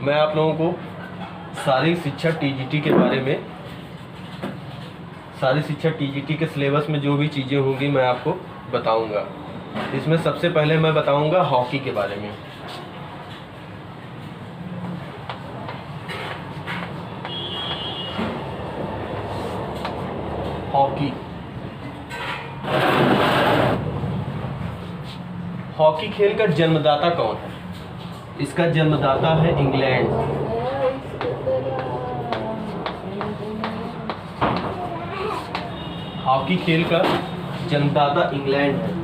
मैं आप लोगों को शारीरिक शिक्षा टीजीटी के बारे में, शारीरिक शिक्षा टीजीटी के सिलेबस में जो भी चीज़ें होंगी मैं आपको बताऊंगा। इसमें सबसे पहले मैं बताऊंगा हॉकी के बारे में। हॉकी, हॉकी खेल का जन्मदाता कौन है? इसका जन्मदाता है इंग्लैंड। हॉकी खेल का जन्मदाता इंग्लैंड है।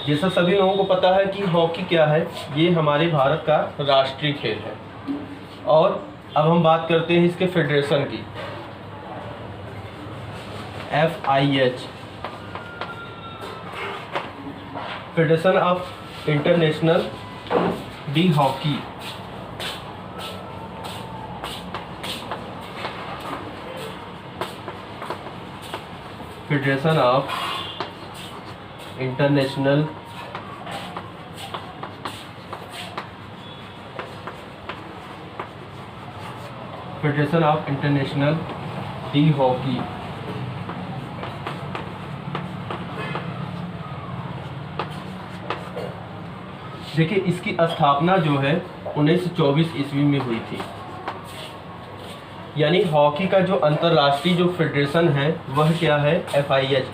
जैसा सभी लोगों को पता है कि हॉकी क्या है, ये हमारे भारत का राष्ट्रीय खेल है। और अब हम बात करते हैं इसके फेडरेशन की। FIH, federation of international D hockey. Federation of international D hockey. देखिए, इसकी स्थापना जो है 1924 ईस्वी में हुई थी। यानी हॉकी का जो अंतर्राष्ट्रीय जो फेडरेशन है वह क्या है? FIH,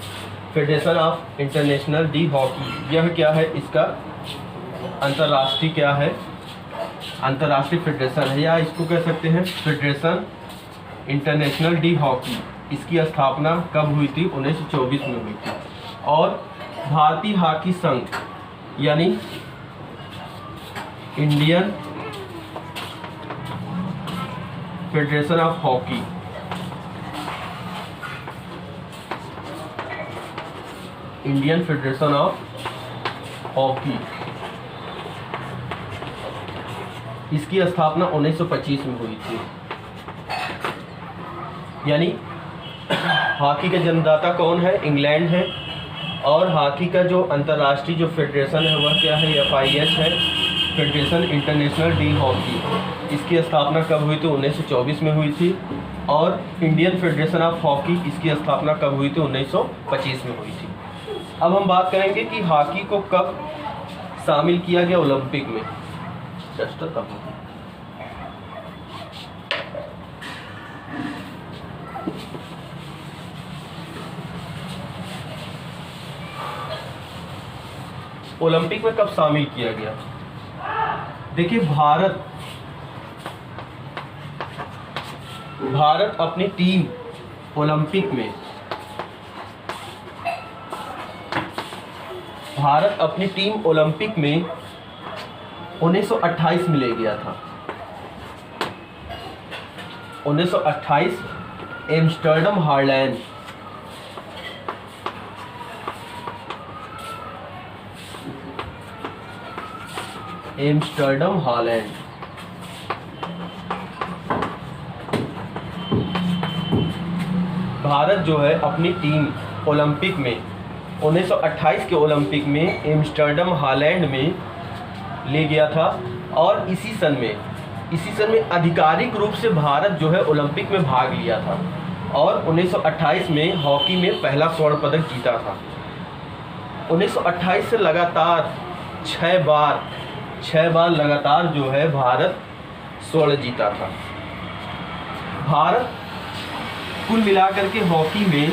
federation of international D hockey. यह क्या है? इसका अंतर्राष्ट्रीय क्या है? अंतर्राष्ट्रीय फेडरेशन है, या इसको कह सकते हैं फेडरेशन इंटरनेशनल डी हॉकी। इसकी स्थापना कब हुई थी? 1924 में हुई थी। और भारतीय हॉकी संघ यानी Indian federation of hockey, Indian federation of hockey, इसकी स्थापना 1925 में हुई थी। यानी हॉकी का जन्मदाता कौन है? इंग्लैंड है। और हॉकी का जो अंतर्राष्ट्रीय जो फेडरेशन है वह क्या है? FIH है, फेडरेशन इंटरनेशनल डी हॉकी। इसकी स्थापना कब हुई थी? 1924 में हुई थी। और इंडियन फेडरेशन ऑफ हॉकी, इसकी स्थापना कब हुई थी? 1925 में हुई थी। अब हम बात करेंगे कि हॉकी को कब शामिल किया गया ओलंपिक में। डस्टर कब होगी? ओलंपिक में कब शामिल किया गया? देखिए, भारत अपनी टीम ओलंपिक में, भारत अपनी टीम ओलंपिक में 1928 में ले गया था। 1928 Amsterdam Holland, Amsterdam Holland. Bharat जो है अपनी टीम ओलंपिक में 1928 के ओलंपिक में एम्स्टर्डम हालैंड में ले गया था। और इसी सन में आधिकारिक रूप से भारत जो है ओलंपिक में भाग लिया था। और 1928 में हॉकी में पहला स्वर्ण पदक जीता था। 1928 से लगातार 6 बार लगातार जो है भारत स्वर्ण जीता था। भारत कुल मिलाकर के हॉकी में,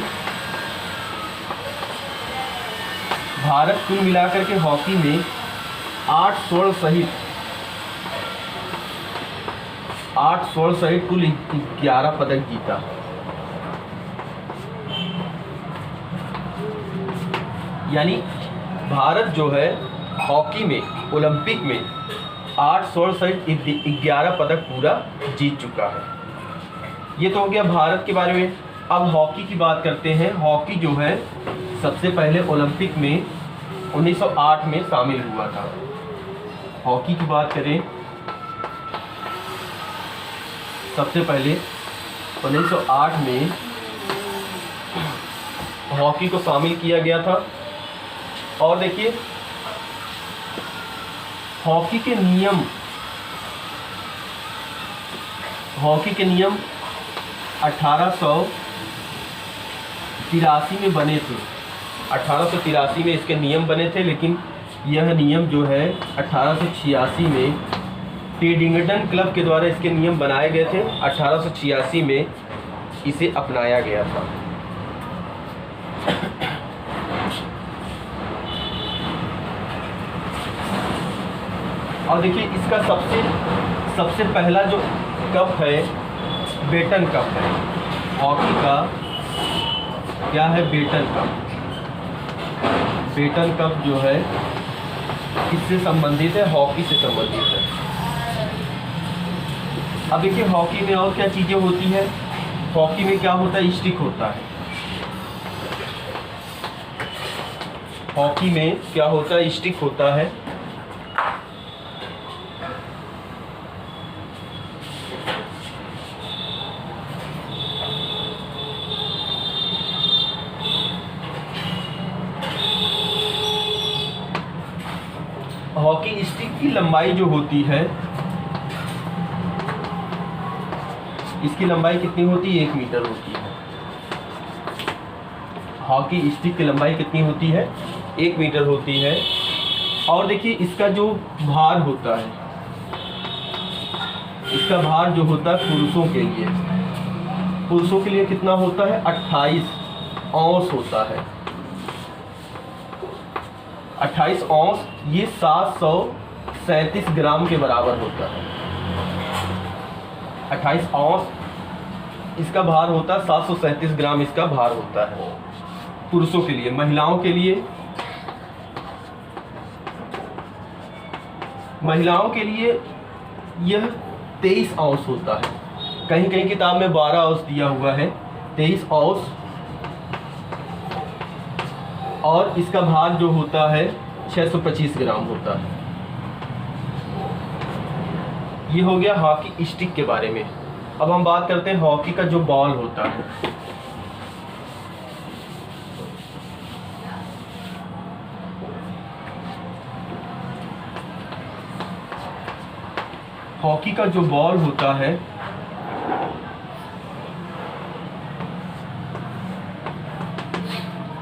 भारत कुल मिलाकर के हॉकी में 8 स्वर्ण सहित कुल 11 पदक जीता। यानी भारत जो है हॉकी में ओलंपिक में 8 स्वर्ण सहित 11 पदक पूरा जीत चुका है। ये तो हो गया भारत के बारे में। अब हॉकी की बात करते हैं। हॉकी जो है सबसे पहले ओलंपिक में 1908 में शामिल हुआ था। हॉकी की बात करें, सबसे पहले 1908 में हॉकी को शामिल किया गया था। और देखिए हॉकी के नियम 1883 में बने थे। 1883 में इसके नियम बने थे, लेकिन यह नियम जो है 1886 में टेडिंगटन क्लब के द्वारा इसके नियम बनाए गए थे। 1886 में इसे अपनाया गया था। और देखिए इसका सबसे पहला जो कप है बेटन कप है। हॉकी का क्या है? Batten cup. बेटन कप जो है किससे संबंधित है? हॉकी से संबंधित है। अब देखिए हॉकी में और क्या चीज़ें होती है। हॉकी में क्या होता है? स्टिक होता है। हॉकी में क्या होता है? स्टिक होता है। हॉकी स्टिक की लंबाई जो होती है, इसकी लंबाई कितनी होती है? 1 मीटर होती है। हॉकी स्टिक की लंबाई कितनी होती है? 1 मीटर होती है। और देखिए इसका जो भार होता है, इसका भार जो होता है पुरुषों के लिए कितना होता है? 28 औंस होता है। 28 औंस, ये 737 ग्राम के बराबर होता है। 28 औंस इसका भार होता है, 737 ग्राम इसका भार होता है पुरुषों के लिए। महिलाओं के लिए यह 23 औंस होता है। कहीं किताब में 12 औंस दिया हुआ है, 23 औंस। और इसका भार जो होता है 625 ग्राम होता है। ये हो गया हॉकी स्टिक के बारे में। अब हम बात करते हैं हॉकी का जो बॉल होता है। हॉकी का जो बॉल होता है,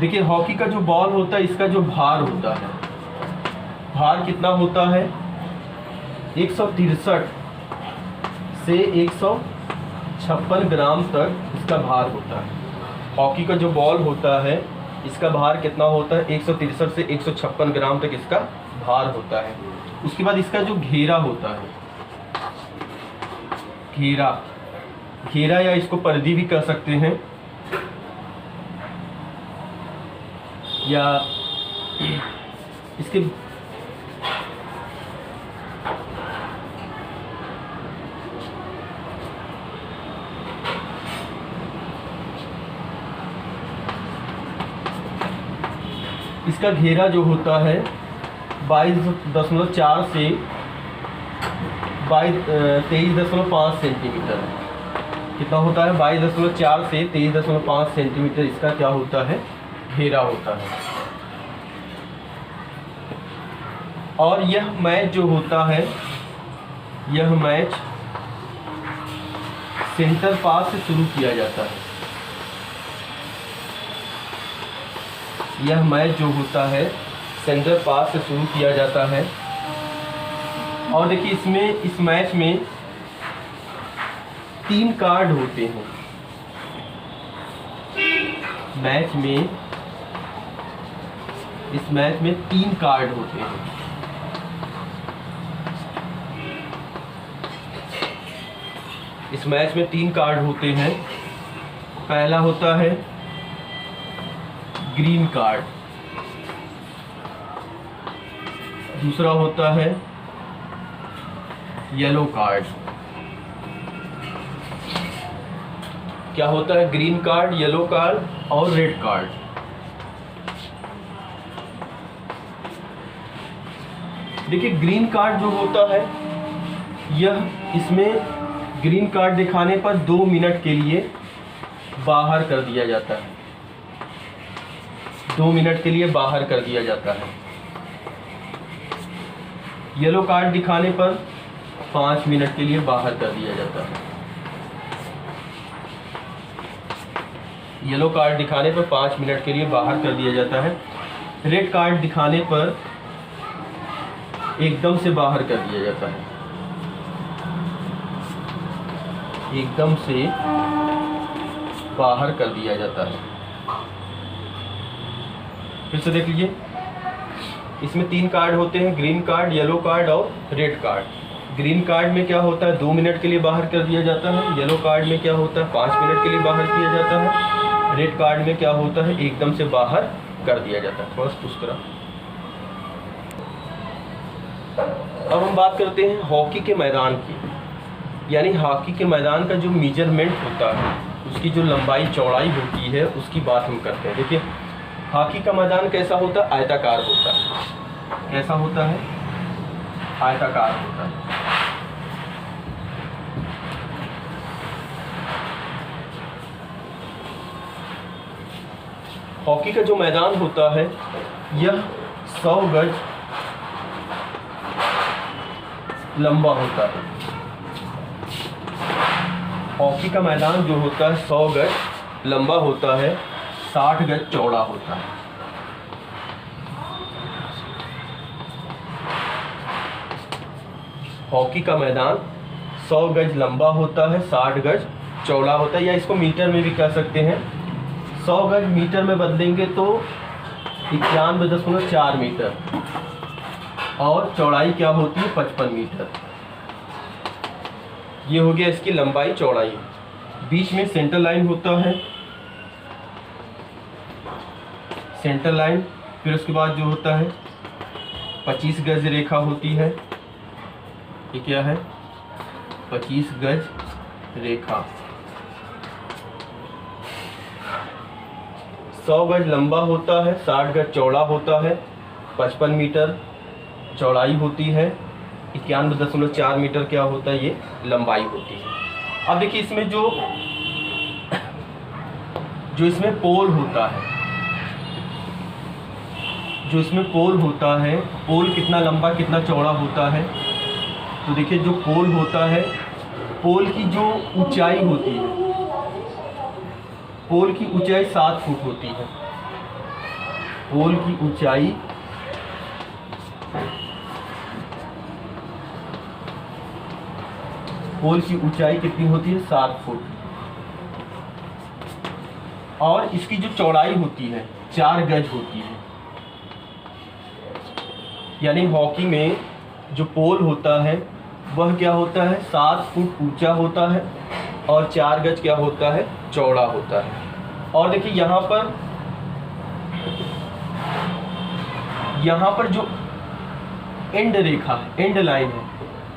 देखिए हॉकी का जो बॉल होता है, इसका जो भार होता है, भार कितना होता है? 163 से 156 ग्राम तक इसका भार होता है। हॉकी का जो बॉल होता है, इसका भार कितना होता है? 163 से 156 ग्राम तक इसका भार होता है। उसके बाद इसका जो घेरा होता है, घेरा या इसको परिधि भी कह सकते हैं, या इसके इसका घेरा जो होता है 22.4 से 23.5 सेंटीमीटर। कितना होता है? 22.4 से 23.5 सेंटीमीटर इसका क्या होता है? घेरा होता है। और यह मैच जो होता है, यह मैच सेंटर पास से शुरू किया जाता है। यह मैच जो होता है सेंटर पास से शुरू किया जाता है। और देखिए इस मैच में 3 कार्ड होते हैं। इस मैच में 3 कार्ड होते हैं। इस मैच में 3 कार्ड होते हैं। पहला होता है ग्रीन कार्ड, दूसरा होता है येलो कार्ड। क्या होता है? ग्रीन कार्ड, येलो कार्ड और रेड कार्ड। देखिए ग्रीन कार्ड जो होता है, इसमें ग्रीन कार्ड दिखाने पर 2 मिनट के लिए बाहर कर दिया जाता है। 2 मिनट के लिए बाहर कर दिया जाता है। येलो कार्ड दिखाने पर 5 मिनट के लिए बाहर कर दिया जाता है। येलो कार्ड दिखाने पर 5 मिनट के लिए बाहर कर दिया जाता है। रेड कार्ड दिखाने पर एकदम से बाहर कर दिया जाता है। एकदम से बाहर कर दिया जाता है। फिर से देख लीजिए, इसमें 3 कार्ड होते हैं, ग्रीन कार्ड, येलो कार्ड और रेड कार्ड। ग्रीन कार्ड में क्या होता है, 2 मिनट के लिए बाहर कर दिया जाता है। येलो कार्ड में क्या होता है, 5 मिनट के लिए बाहर किया जाता है। रेड कार्ड में क्या होता है, एकदम से बाहर कर दिया जाता है। बस उस तरह। अब हम बात करते हैं हॉकी के मैदान की, यानी हॉकी के मैदान का जो मेजरमेंट होता है, उसकी जो लंबाई चौड़ाई होती है, उसकी बात हम करते हैं। देखिए, हॉकी का मैदान कैसा होता है, आयताकार होता है। कैसा होता है, आयताकार होता है। हॉकी का जो मैदान होता है यह 100 गज लंबा होता है। हॉकी का मैदान जो होता है 100 गज लंबा होता है, 60 गज चौड़ा होता है। हॉकी का मैदान 100 गज लंबा होता है, 60 गज चौड़ा होता है, या इसको मीटर में भी कह सकते हैं। 100 गज मीटर में बदलेंगे तो 91.4 मीटर, और चौड़ाई क्या होती है, 55 मीटर। ये हो गया इसकी लंबाई चौड़ाई। बीच में सेंटर लाइन होता है, सेंटर लाइन। फिर उसके बाद जो होता है 25 गज रेखा होती है। ये क्या है, 25 गज रेखा। 100 गज लंबा होता है, 60 गज चौड़ा होता है, 55 मीटर चौड़ाई होती है, 91.4 मीटर क्या होता है, ये लंबाई होती है। अब देखिए, इसमें जो इसमें पोल होता है, जो इसमें पोल होता है, पोल कितना लंबा कितना चौड़ा होता है। तो देखिए, जो पोल होता है, पोल की जो ऊंचाई होती है, पोल की ऊंचाई 7 फुट होती है। पोल की ऊंचाई कितनी होती है, 7 फुट। और इसकी जो चौड़ाई होती है 4 गज होती है। यानी हॉकी में जो पोल होता है वह क्या होता है, 7 फुट ऊंचा होता है और 4 गज क्या होता है, चौड़ा होता है। और देखिए, यहाँ पर जो एंड रेखा है, एंड लाइन है,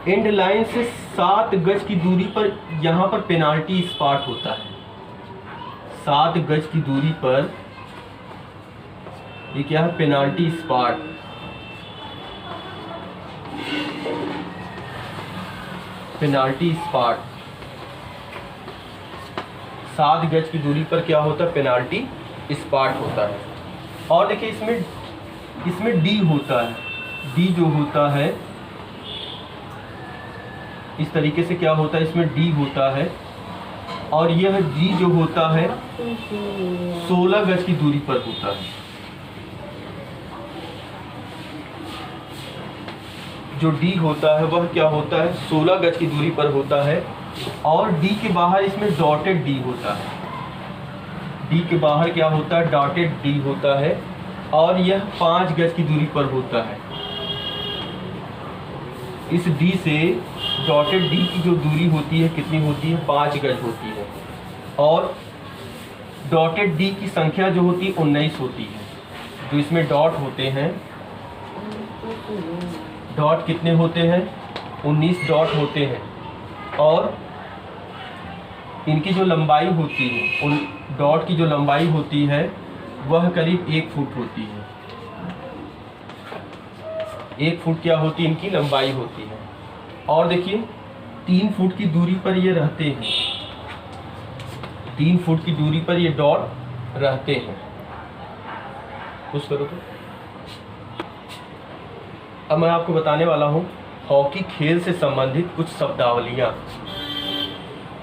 एंड लाइन से 7 गज की दूरी पर यहाँ पर पेनाल्टी स्पॉट होता है। 7 गज की दूरी पर ये क्या है, पेनाल्टी स्पॉट। पेनाल्टी स्पॉट 7 गज की दूरी पर क्या होता है, पेनाल्टी स्पॉट होता है। और देखिए, इसमें डी होता है। डी जो होता है इस तरीके से क्या होता है, इसमें डी होता है, और यह जी जो होता है 16 गज की दूरी पर होता है। जो डी होता है वह क्या होता है, 16 गज की दूरी पर होता है। और डी के बाहर इसमें डॉटेड डी होता है। डी के बाहर क्या होता है, डॉटेड डी होता है, और यह 5 गज की दूरी पर होता है। इस डी से डॉटेड डी की जो दूरी होती है कितनी होती है, 5 गज होती है। और डॉटेड डी की संख्या जो होती है 19 होती है। जो इसमें डॉट होते हैं, डॉट कितने होते हैं, 19 डॉट होते हैं। और इनकी जो लंबाई होती है, उन डॉट की जो लंबाई होती है वह करीब 1 फुट होती है। 1 फुट क्या होती है, इनकी लंबाई होती है। और देखिए, 3 फुट की दूरी पर ये रहते हैं। 3 फुट की दूरी पर ये डॉट रहते हैं। कुछ करो तो। अब मैं आपको बताने वाला हूँ हॉकी खेल से संबंधित कुछ शब्दावलियाँ।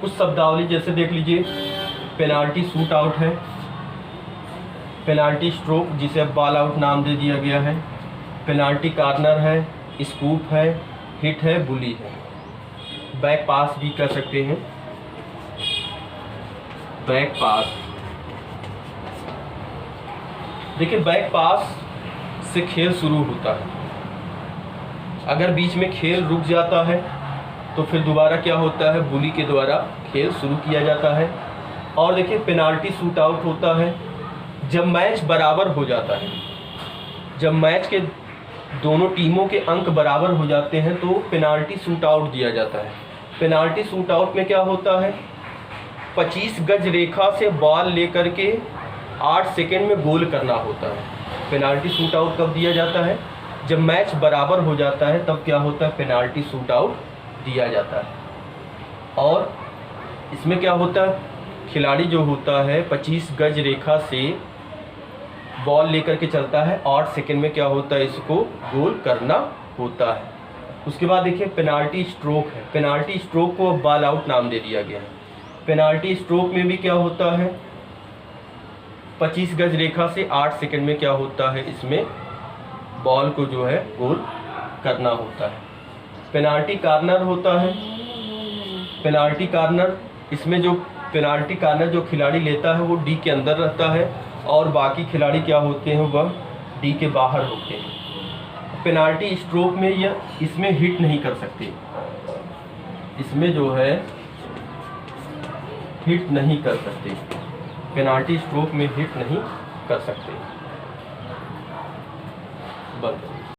कुछ शब्दावली जैसे देख लीजिए, पेनाल्टी शूट आउट है, पेनाल्टी स्ट्रोक जिसे अब बॉल आउट नाम दे दिया गया है, पेनाल्टी कॉर्नर है, स्कूप है, हिट है, बुली है, बैक पास भी कर सकते हैं, बैक पास। देखिए बैक पास से खेल शुरू होता है, अगर बीच में खेल रुक जाता है तो फिर दोबारा क्या होता है, बुली के द्वारा खेल शुरू किया जाता है। और देखिए पेनाल्टी शूट आउट होता है जब मैच बराबर हो जाता है, जब मैच के दोनों टीमों के अंक बराबर हो जाते हैं तो पेनाल्टी शूट आउट दिया जाता है। पेनाल्टी शूट आउट में क्या होता है, 25 गज रेखा से बॉल लेकर के 8 सेकेंड में गोल करना होता है। पेनाल्टी शूट आउट कब दिया जाता है, जब मैच बराबर हो जाता है तब क्या होता है, पेनाल्टी शूट आउट दिया जाता है। और इसमें क्या होता है, खिलाड़ी जो होता है 25 गज रेखा से बॉल लेकर के चलता है, 8 सेकेंड में क्या होता है, इसको गोल करना होता है। उसके बाद देखिए पेनाल्टी स्ट्रोक है, पेनाल्टी स्ट्रोक को बॉल आउट नाम दे दिया गया है। पेनाल्टी स्ट्रोक में भी क्या होता है, 25 गज रेखा से 8 सेकेंड में क्या होता है, इसमें बॉल को जो है गोल करना होता है। पेनाल्टी कॉर्नर होता है, पेनाल्टी कॉर्नर, इसमें जो पेनाल्टी कॉर्नर जो खिलाड़ी लेता है वो डी के अंदर रहता है और बाकी खिलाड़ी क्या होते हैं, वह डी के बाहर होते हैं। पेनाल्टी स्ट्रोक में यह इसमें हिट नहीं कर सकते, इसमें जो है हिट नहीं कर सकते, पेनाल्टी स्ट्रोक में हिट नहीं कर सकते। बस।